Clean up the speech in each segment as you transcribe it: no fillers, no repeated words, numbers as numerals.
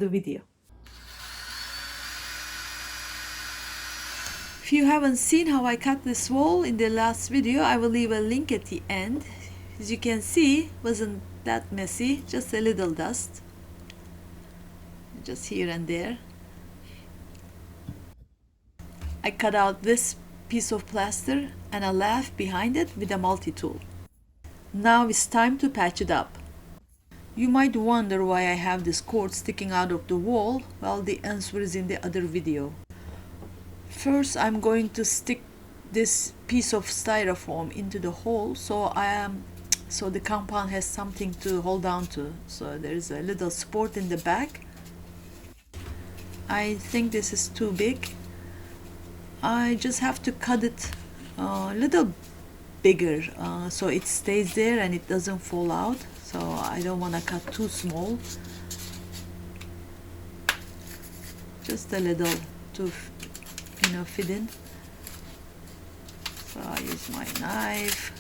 the video. If you haven't seen how I cut this wall in the last video, I will leave a link at the end. As you can see, wasn't that messy, just a little dust, just here and there. I cut out this piece of plaster and I left behind it with a multi-tool. Now it's time to patch it up. You might wonder why I have this cord sticking out of the wall. Well, the answer is in the other video. First, I'm going to stick this piece of styrofoam into the hole so the compound has something to hold on to. So there's a little support in the back. I think this is too big. I just have to cut it a little bigger so it stays there and it doesn't fall out. So I don't want to cut too small, just a little to fit in. So I use my knife.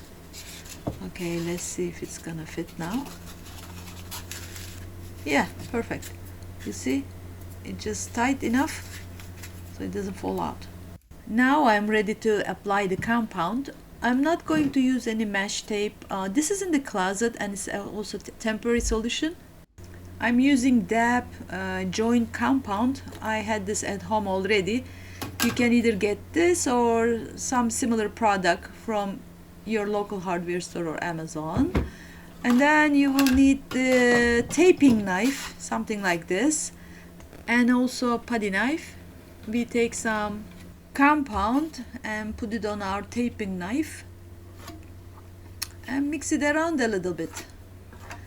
Okay, let's see if it's gonna fit now. Yeah, perfect. You see, it's just tight enough so it doesn't fall out. Now I'm ready to apply the compound. I'm not going to use any mesh tape. This is in the closet and it's also temporary solution. I'm using DAP joint compound. I had this at home already. You can either get this or some similar product from your local hardware store or Amazon. And then you will need the taping knife, something like this, and also a putty knife. We take some compound and put it on our taping knife and mix it around a little bit.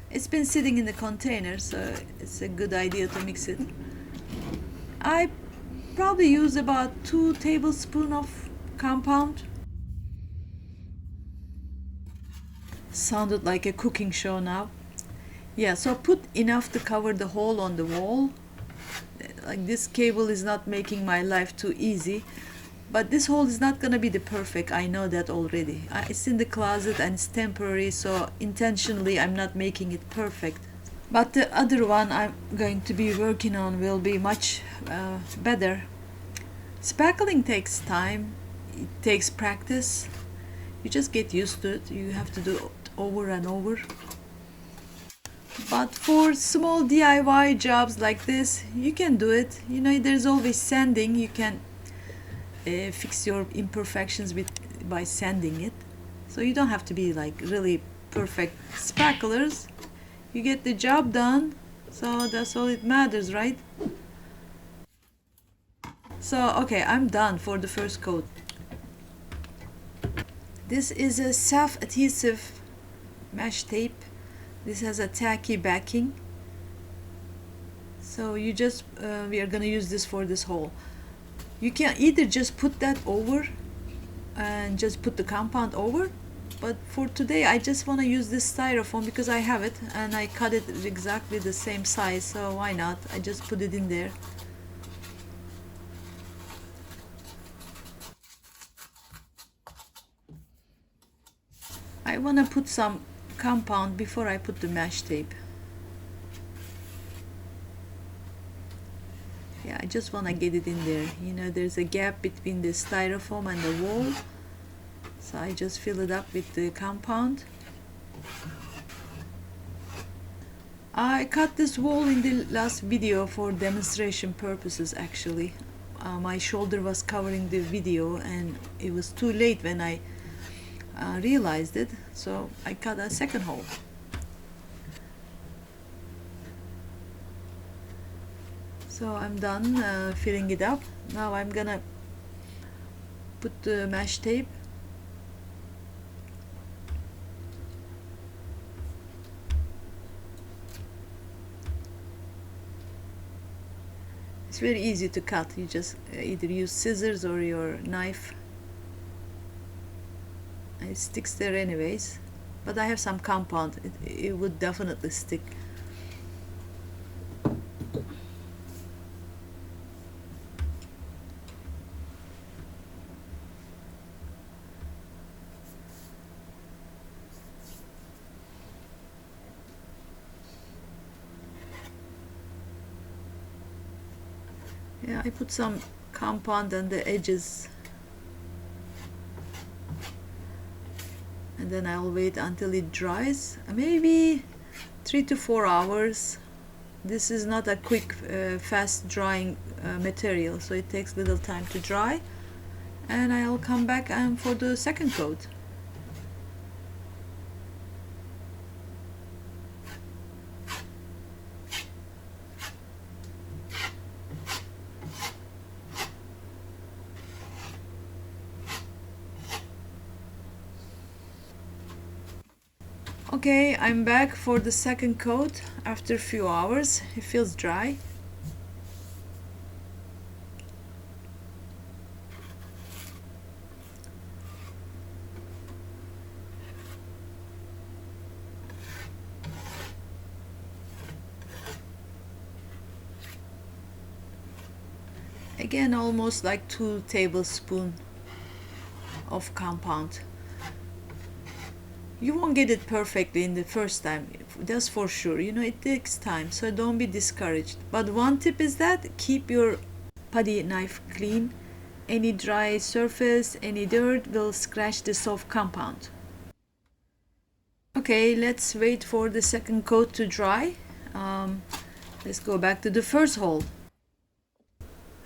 It's been sitting in the container, so it's a good idea to mix it. I probably use about 2 tablespoons of compound. Sounded like a cooking show now. Yeah, so put enough to cover the hole on the wall. Like, this cable is not making my life too easy. But this hole is not gonna be the perfect, I know that already. It's in the closet and it's temporary, so intentionally I'm not making it perfect. But the other one I'm going to be working on will be much better. Spackling takes time, it takes practice. You just get used to it, you have to do it over and over. But for small DIY jobs like this, you can do it. You know, there's always sanding, you can fix your imperfections by sanding it, so you don't have to be like really perfect spacklers. You get the job done, so that's all it matters, right? So okay, I'm done for the first coat. This is a self-adhesive mesh tape. This has a tacky backing, so you just we are gonna use this for this hole. You can either just put that over and just put the compound over, but for today I just want to use this styrofoam because I have it and I cut it exactly the same size, so why not? I just put it in there. I want to put some compound before I put the mesh tape. Yeah, I just want to get it in there. You know, there's a gap between the styrofoam and the wall, so I just fill it up with the compound. I cut this wall in the last video for demonstration purposes actually. My shoulder was covering the video and it was too late when I realized it, so I cut a second hole. So I'm done filling it up. Now I'm gonna put the mesh tape. It's very easy to cut. You just either use scissors or your knife. It sticks there anyways, but I have some compound. It would definitely stick. Yeah, I put some compound on the edges, and then I'll wait until it dries, maybe 3 to 4 hours. This is not a quick fast drying material, so it takes little time to dry, and I'll come back for the second coat. Okay, I'm back for the second coat after a few hours. It feels dry. Again, almost like 2 tablespoons of compound. You won't get it perfectly in the first time, that's for sure. You know, it takes time, so don't be discouraged. But one tip is that keep your putty knife clean. Any dry surface, any dirt will scratch the soft compound. Okay, let's wait for the second coat to dry. Let's go back to the first hole.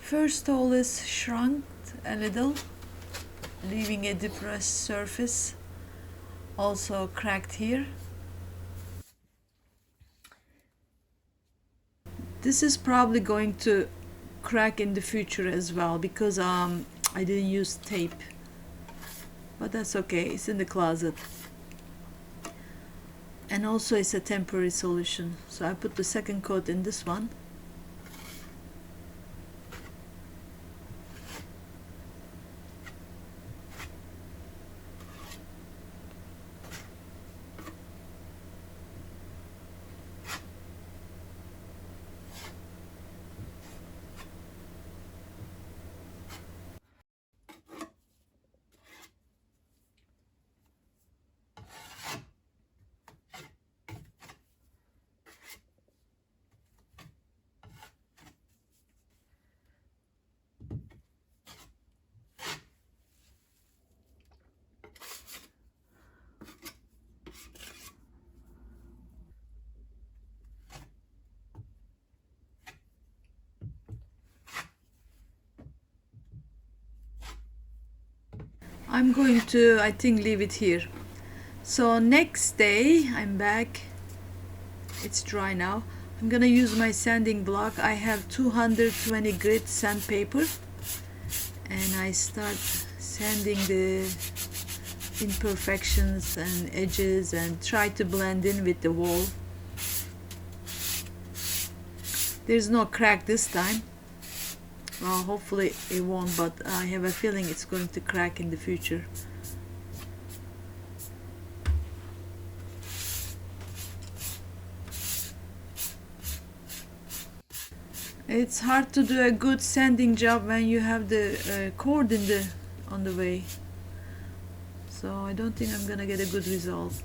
First hole is shrunk a little, leaving a depressed surface, also cracked here. This is probably going to crack in the future as well because I didn't use tape, but that's okay, it's in the closet. And also it's a temporary solution, so I put the second coat in this one. I'm going to, I think, leave it here. So next day I'm back. It's dry now. I'm gonna use my sanding block. I have 220 grit sandpaper, and I start sanding the imperfections and edges and try to blend in with the wall. There's no crack this time. Well, hopefully it won't, but I have a feeling it's going to crack in the future. It's hard to do a good sanding job when you have the cord on the way. So I don't think I'm gonna get a good result.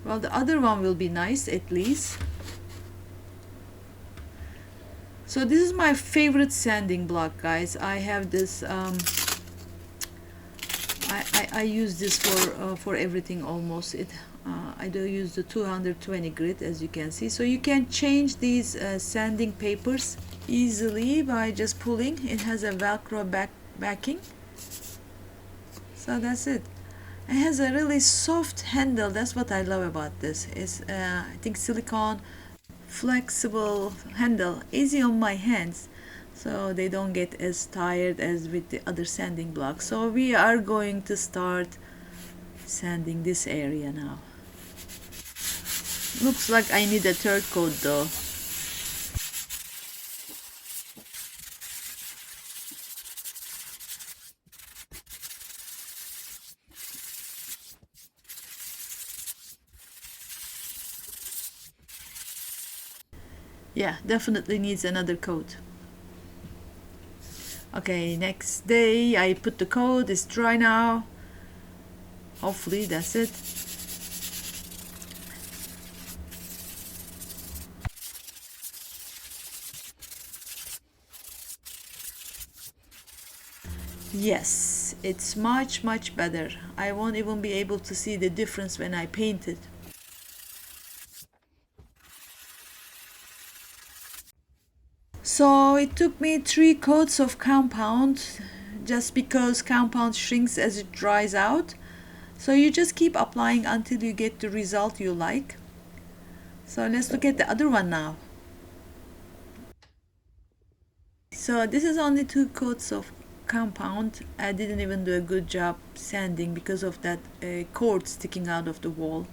Well, the other one will be nice at least. So this is my favorite sanding block, guys. I have this. I use this for everything almost. I do use the 220 grit, as you can see. So you can change these sanding papers easily by just pulling. It has a Velcro backing. So that's it. It has a really soft handle. That's what I love about this. It's I think silicone. Flexible handle, easy on my hands, so they don't get as tired as with the other sanding blocks. So we are going to start sanding this area now. Looks like I need a third coat though. Yeah, definitely needs another coat. Okay, next day I put the coat. It's dry now. Hopefully that's it. Yes, it's much better. I won't even be able to see the difference when I paint it. So it took me 3 coats of compound just because compound shrinks as it dries out. So you just keep applying until you get the result you like. So let's look at the other one now. So this is only 2 coats of compound. I didn't even do a good job sanding because of that cord sticking out of the wall.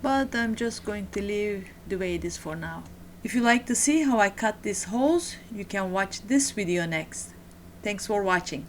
But I'm just going to leave the way it is for now. If you like to see how I cut these holes, you can watch this video next. Thanks for watching.